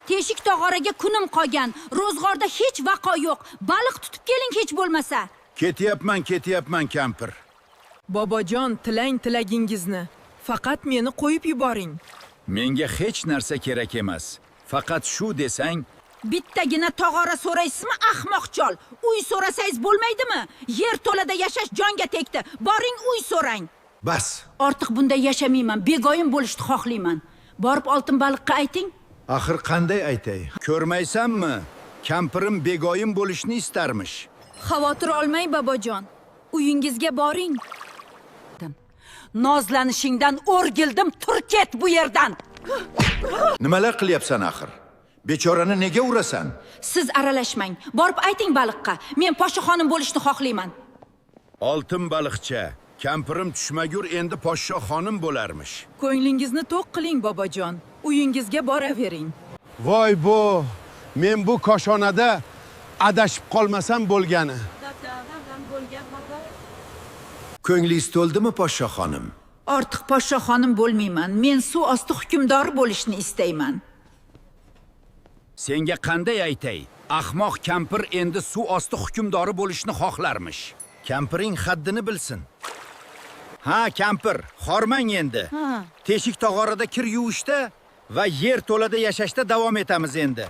Teshik tog'oraga kunim qolgan. Ro'zg'orda hech vaqo yo'q. Baliq tutib keling hech bo'lmasa. Ketyapman, kampir. Bobojon, tilang tilagingizni. Faqat meni qo'yib yuboring. Menga hech narsa kerak emas. Faqat shu desang, Bittagina tog'ora so'raysizmi, ahmoq chol? Uy so'rasangiz bo'lmaydimi? Yer to'lada yashash jonga tegdi. Boring uy so'rang. bas. Ortiq bunday yashamayman. Begoyim bo'lishni xohlayman. Borib oltin baliqqa ayting. Axir qanday aytay? Ko'rmaysanmi? Kampirim begoyim bo'lishni istarmish. Xavotir olmang, bobojon. Uyingizga boring. Nozlanishingdan o'rgildim, tur ket bu yerdan. Nimalar qilyapsan axir? Bechorani nega urasan? Siz aralashmang. Borib ayting baliqqa. Men podshoxonim bo'lishni xohlayman. Oltin baliqcha, kampirim tushmagur endi podshoxonim bo'larmish. Ko'nglingizni to'q qiling, bobojon. Uyingizga boravering. Voy bu, men bu koshonada adashib qolmasam bo'lgani. Ko'nglingiz to'ldimi podshoxonim? Ortiq podshoxonim bo'lmayman. Men suv osti hukmdori bo'lishni istayman. Senga qanday aytay? Ahmoq kampir endi suv osti hukmdori bo'lishni xohlarmish. Kampiring haddini bilsin. Ha, kampir, xormang endi. Teshik tog'orada kir yuvishda va yer to'lada yashashda davom etamiz endi.